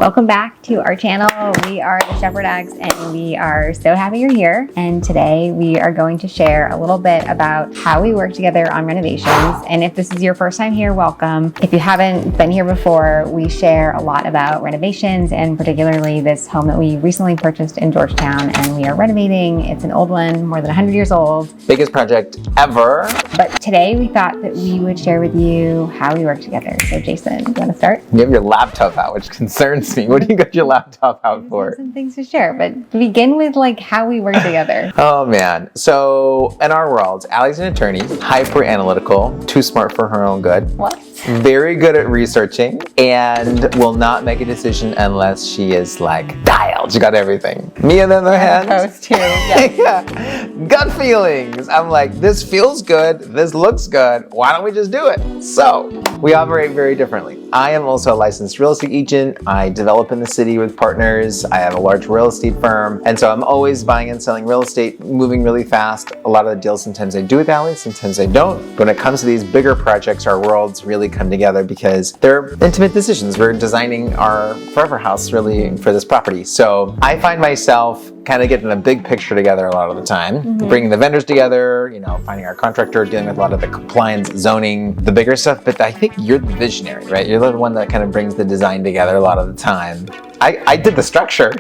Welcome back to our channel. We are the Shepherd Eggs and we are so happy you're here. And today we are going to share a little bit about how we work together on renovations. And if this is your first time here, welcome. If you haven't been here before, we share a lot about renovations and particularly this home that we recently purchased in Georgetown and we are renovating. It's an old one, more than 100 years old. Biggest project ever. But today we thought that we would share with you how we work together. So Jason, you want to start? You have your laptop out, which concerns me. What do you got your laptop out for? Some things to share, but begin with like how we work together. Oh man. So in our world, Allie's an attorney, hyper analytical, too smart for her own good. What? Very good at researching and will not make a decision unless she is like dialed. She got everything. Me on the other hand, Opposed to, yes. yeah, gut feelings. I'm like, this feels good. This looks good. Why don't we just do it? So we operate very differently. I am also a licensed real estate agent. I develop in the city with partners. I have a large real estate firm. And so I'm always buying and selling real estate, moving really fast. A lot of the deals, sometimes I do with Allie, sometimes I don't. But when it comes to these bigger projects, our worlds really come together because they're intimate decisions. We're designing our forever house really for this property. So I find myself kind of getting a big picture together a lot of the time, bringing the vendors together, you know, finding our contractor, dealing with a lot of the compliance, zoning, the bigger stuff. But I think you're the visionary, right? You're the one that kind of brings the design together a lot of the time. I did the structure,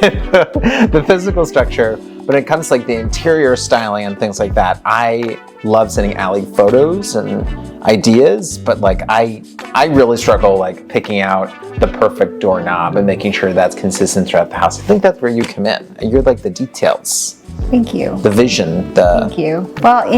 the physical structure. When it comes to like the interior styling and things like that, I love sending Allie photos and ideas, but like I really struggle like picking out the perfect doorknob and making sure that's consistent throughout the house. I think that's where you come in. You're like the details. Thank you. The vision, Thank you. Well,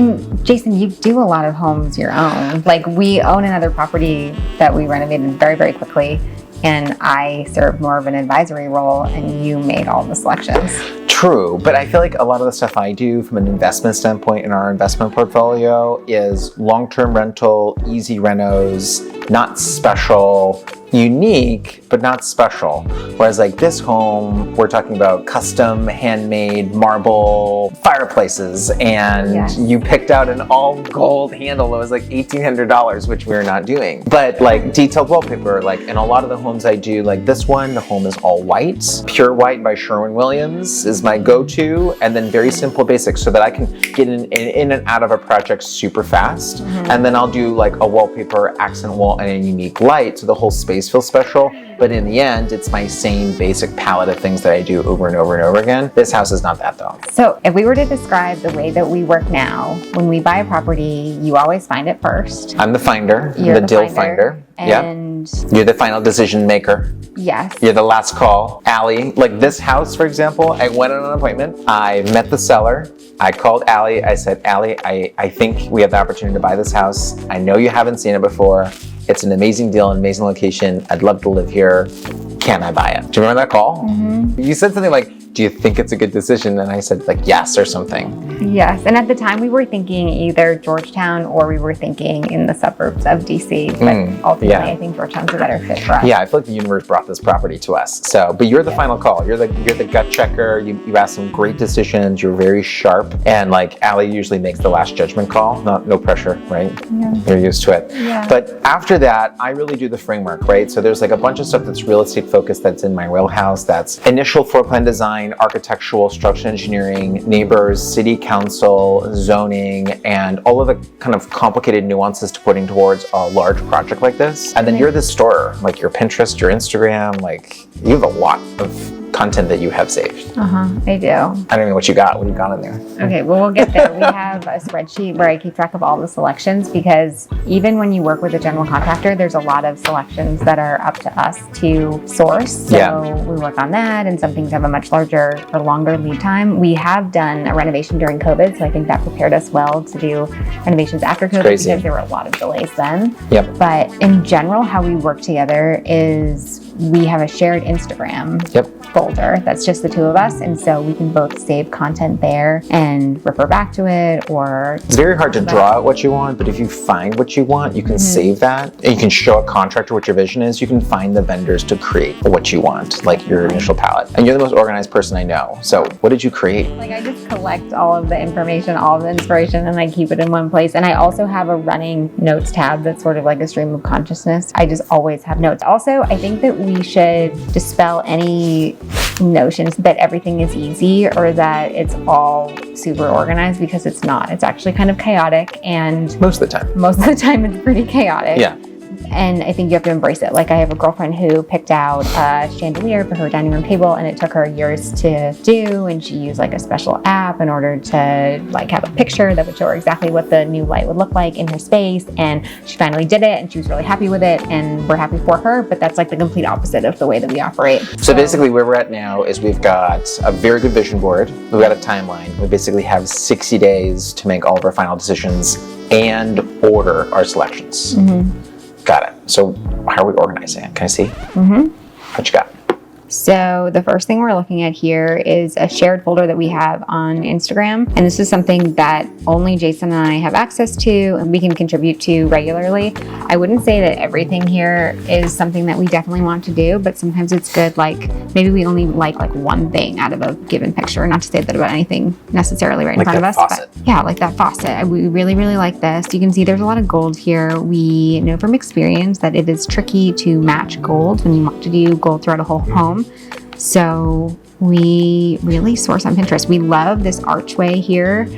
Jason, you do a lot of homes your own. Like we own another property that we renovated very, very quickly. And I served more of an advisory role and you made all the selections. True, but I feel like a lot of the stuff I do from an investment standpoint in our investment portfolio is long-term rental, easy renos, not special, unique, but not special. Whereas like this home, we're talking about custom, handmade marble fireplaces, and yes. You picked out an all gold handle that was like $1,800, which we're not doing. But like detailed wallpaper, like in a lot of the homes I do, like this one, the home is all white. Pure White by Sherwin-Williams is my go-to, and then very simple basics so that I can get in and out of a project super fast. And then I'll do like a wallpaper accent wall and a unique light so the whole space feels special, but in the end, it's my same basic palette of things that I do over and over and over again. This house is not that though. So if we were to describe the way that we work now, when we buy a property, you always find it first. I'm the finder, You're the deal finder. And You're the final decision maker. yes. You're the last call. Allie, like this house, for example, I went on an appointment. I met the seller. I called Allie. I said, Allie, I think we have the opportunity to buy this house. I know you haven't seen it before. It's an amazing deal, an amazing location. I'd love to live here. Can I buy it? Do you remember that call? You said something like, do you think it's a good decision? And I said like, yes, or something. Yes, and at the time we were thinking either Georgetown or we were thinking in the suburbs of DC, but ultimately yeah. I think Georgetown's a better fit for us. Yeah, I feel like the universe brought this property to us. So, but you're the final call. You're the gut checker. You asked some great decisions. You're very sharp. And like Allie usually makes the last judgment call. No pressure, right? Yeah. You're used to it. Yeah. But after that, I really do the framework, right? So there's like a bunch of stuff that's real estate focused that's in my wheelhouse. That's initial floor plan design, architectural, structural engineering, neighbors, city council, zoning, and all of the kind of complicated nuances to putting towards a large project like this. And then you're the storer, like your Pinterest, your Instagram, like you have a lot of content that you have saved. I do. I don't know what you got. What do you got in there? Okay, well, we'll get there. We have a spreadsheet where I keep track of all the selections because even when you work with a general contractor, there's a lot of selections that are up to us to source. So we work on that, and some things have a much larger or longer lead time. We have done a renovation during COVID, so I think that prepared us well to do renovations after COVID because there were a lot of delays then. Yep. But in general, how we work together is we have a shared Instagram folder that's just the two of us, and so we can both save content there and refer back to it. Or it's very hard to draw out what you want, but if you find what you want, you can save that, and you can show a contractor what your vision is. You can find the vendors to create what you want, like your initial palette. And you're the most organized person I know. So what did you create? Like I just collect all of the information, all of the inspiration, and I keep it in one place. And I also have a running notes tab that's sort of like a stream of consciousness. I just always have notes. Also, I think that we should dispel any notions that everything is easy or that it's all super organized, because it's not. It's actually kind of chaotic, and Most of the time. most of the time it's pretty chaotic. Yeah. And I think you have to embrace it. Like, I have a girlfriend who picked out a chandelier for her dining room table, and it took her years to do, and she used like a special app in order to like have a picture that would show her exactly what the new light would look like in her space, and she finally did it, and she was really happy with it, and we're happy for her. But that's like the complete opposite of the way that we operate. So basically where we're at now is we've got a very good vision board. We've got a timeline. We basically have 60 days to make all of our final decisions and order our selections. Got it. So how are we organizing it? Can I see? What you got? So the first thing we're looking at here is a shared folder that we have on Instagram. And this is something that only Jason and I have access to and we can contribute to regularly. I wouldn't say that everything here is something that we definitely want to do, but sometimes it's good, like maybe we only like one thing out of a given picture. Not to say that about anything necessarily right in front of us. Faucet. But yeah, like that faucet. We really, really like this. You can see there's a lot of gold here. We know from experience that it is tricky to match gold when you want to do gold throughout a whole home. So we really source on Pinterest. We love this archway here.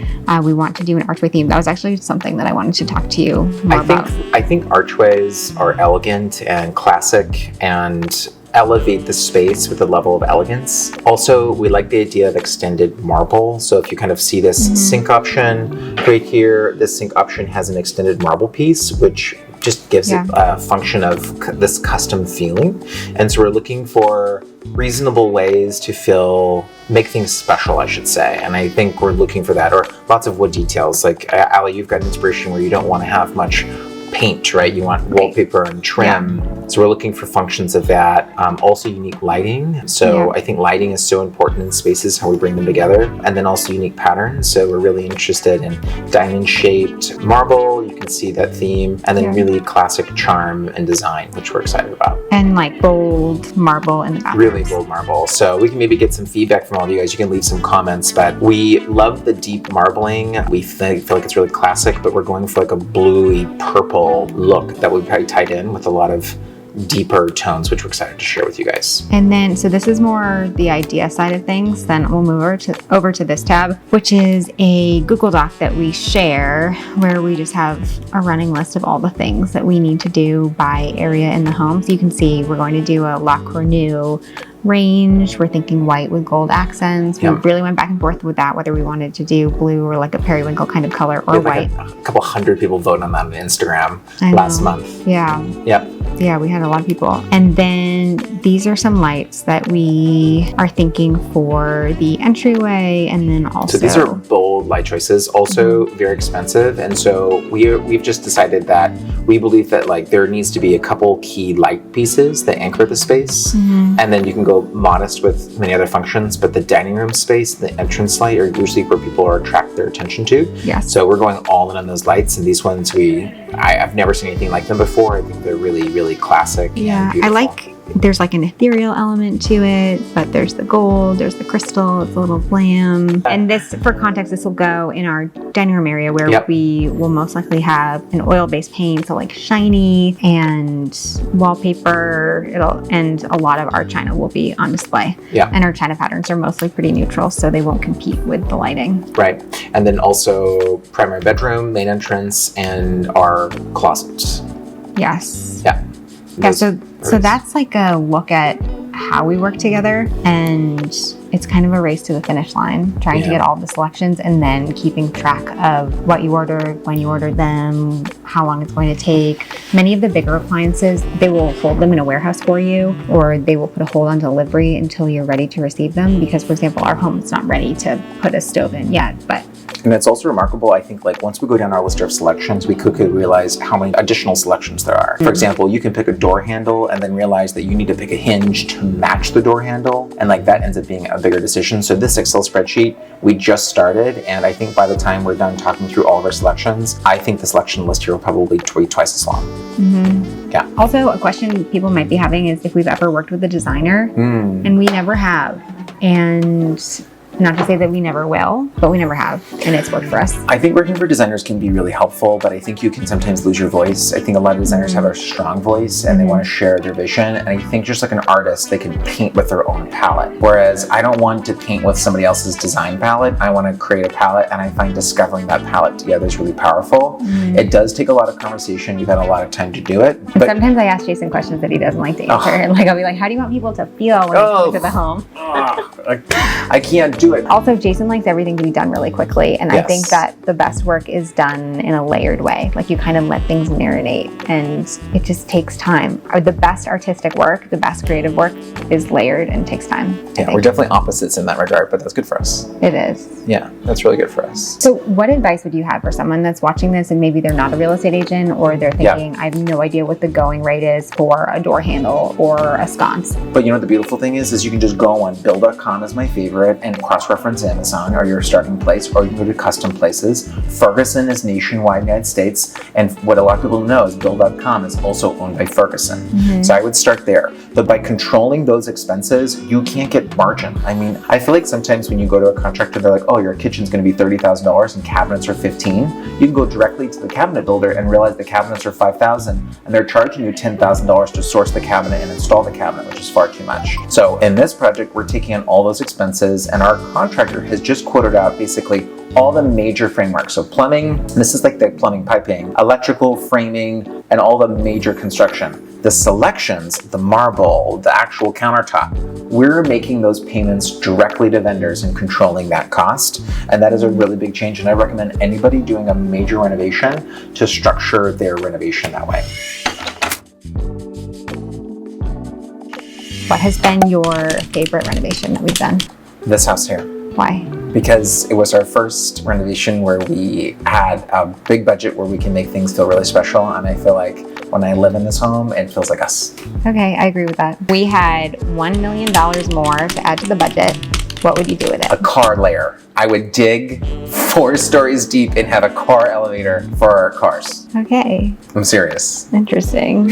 We want to do an archway theme. That was actually something that I wanted to talk to you more about. I think archways are elegant and classic and elevate the space with a level of elegance. Also, we like the idea of extended marble. So if you kind of see this sink option right here, this sink option has an extended marble piece, which just gives it a function of this custom feeling. And so we're looking for reasonable ways to make things special, I should say. And I think we're looking for that, or lots of wood details. Like Ali, you've got inspiration where you don't want to have much paint, right? You want wallpaper and trim. So we're looking for functions of that. Also unique lighting. So I think lighting is so important in spaces, how we bring them together. And then also unique patterns. So we're really interested in diamond shaped marble. You can see that theme. And then really classic charm and design, which we're excited about. And like bold marble in the background. Really bold marble. So we can maybe get some feedback from all of you guys. You can leave some comments, but we love the deep marbling. We feel like it's really classic, but we're going for like a bluey purple look that we probably tied in with a lot of deeper tones, which we're excited to share with you guys. And then, so this is more the idea side of things. Then we'll move over to this tab, which is a Google Doc that we share, where we just have a running list of all the things that we need to do by area in the home. So you can see we're going to do a La Cornue range. We're thinking white with gold accents. We really went back and forth with that, whether we wanted to do blue or like a periwinkle kind of color, or white. Like a couple hundred people voted on that on Instagram last month. Yeah, we had a lot of people. And then these are some lights that we are thinking for the entryway, and then also... So these are bold light choices, also very expensive. And so we've just decided that we believe that like there needs to be a couple key light pieces that anchor the space. And then you can go modest with many other functions, but the dining room space, the entrance light are usually where people attract their attention to. Yes. So we're going all in on those lights, and these ones I've never seen anything like them before. I think they're really, really classic. Yeah, and beautiful. I like, there's like an ethereal element to it, but there's the gold, there's the crystal, it's a little glam. And this, for context, this will go in our dining room area where we will most likely have an oil-based paint, so like shiny and wallpaper, and a lot of our china will be on display. Yeah. And our china patterns are mostly pretty neutral, so they won't compete with the lighting. Right. And then also primary bedroom, main entrance, and our closets. Yes. Yeah. Yeah, so that's like a look at how we work together, and it's kind of a race to the finish line, trying to get all the selections and then keeping track of what you ordered, when you ordered them, how long it's going to take. Many of the bigger appliances, they will hold them in a warehouse for you, or they will put a hold on delivery until you're ready to receive them, because, for example, our home is not ready to put a stove in yet, but And it's also remarkable, I think, like once we go down our list of selections, we quickly realize how many additional selections there are. For example, you can pick a door handle and then realize that you need to pick a hinge to match the door handle. And like that ends up being a bigger decision. So this Excel spreadsheet, we just started. And I think by the time we're done talking through all of our selections, I think the selection list here will probably be twice as long. Yeah. Also, a question people might be having is if we've ever worked with a designer, and we never have. And Not to say that we never will, but we never have, and it's worked for us. I think working for designers can be really helpful, but I think you can sometimes lose your voice. I think a lot of designers have a strong voice and they want to share their vision. And I think just like an artist, they can paint with their own palette. Whereas I don't want to paint with somebody else's design palette. I want to create a palette, and I find discovering that palette together is really powerful. It does take a lot of conversation. You've had a lot of time to do it. And sometimes I ask Jason questions that he doesn't like to answer. Like I'll be like, how do you want people to feel when they come to the home? I can't do it. Also, Jason likes everything to be done really quickly. And I think that the best work is done in a layered way. Like you kind of let things marinate, and it just takes time. The best artistic work, the best creative work is layered and takes time. Yeah, we're definitely opposites in that regard, but that's good for us. It is. Yeah, that's really good for us. So what advice would you have for someone that's watching this and maybe they're not a real estate agent, or they're thinking, I have no idea what the going rate is for a door handle or a sconce? But you know what the beautiful thing is you can just go on build.com is my favorite, and cross-reference Amazon or your starting place, or you can go to custom places. Ferguson is nationwide in the United States, and what a lot of people know is build.com is also owned by Ferguson. So I would start there. But by controlling those expenses, you can't get margin. I mean, I feel like sometimes when you go to a contractor, they're like, oh, your kitchen's gonna be $30,000 and cabinets are $15,000. You can go directly to the cabinet builder and realize the cabinets are $5,000, and they're charging you $10,000 to source the cabinet and install the cabinet, which is far too much. So in this project, we're taking on all those expenses, and our contractor has just quoted out basically all the major frameworks. So plumbing, this is like the plumbing piping, electrical, framing, and all the major construction. The selections, the marble, the actual countertop, we're making those payments directly to vendors and controlling that cost. And that is a really big change. And I recommend anybody doing a major renovation to structure their renovation that way. What has been your favorite renovation that we've done? This house here. Why? Because it was our first renovation where we had a big budget where we can make things feel really special. And I feel like when I live in this home, it feels like us. Okay, I agree with that. We had $1 million more to add to the budget. What would you do with it? A car layer. I would dig 4 stories deep and have a car elevator for our cars. Okay. I'm serious. Interesting.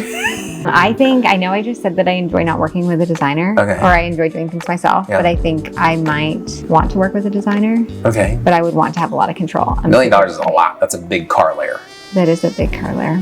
I know I just said that I enjoy not working with a designer, or I enjoy doing things myself, but I think I might want to work with a designer. Okay. But I would want to have a lot of control. $1 million is a lot. That's a big car layer. That is a big car layer.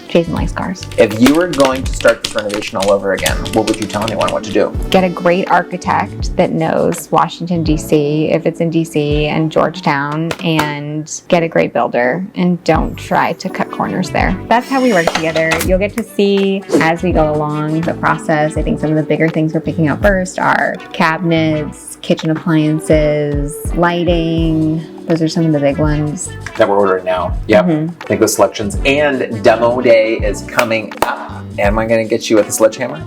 Jason likes cars. If you were going to start this renovation all over again, what would you tell anyone what to do? Get a great architect that knows Washington, D.C., if it's in D.C., and Georgetown, and get a great builder, and don't try to cut corners there. That's how we work together. You'll get to see as we go along the process. I think some of the bigger things we're picking out first are cabinets, kitchen appliances, lighting. Those are some of the big ones that we're ordering now. Yep. I think the selections, and demo day is coming up. Am I going to get you with a sledgehammer?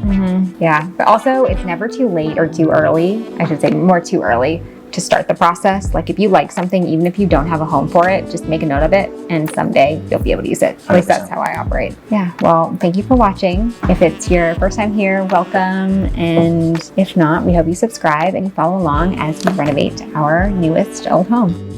Yeah, but also it's never too late or too early. I should say more too early to start the process. Like if you like something, even if you don't have a home for it, just make a note of it, and someday you'll be able to use it. At least that's how I operate. Yeah, well, thank you for watching. If it's your first time here, welcome. And if not, we hope you subscribe and you follow along as we renovate our newest old home.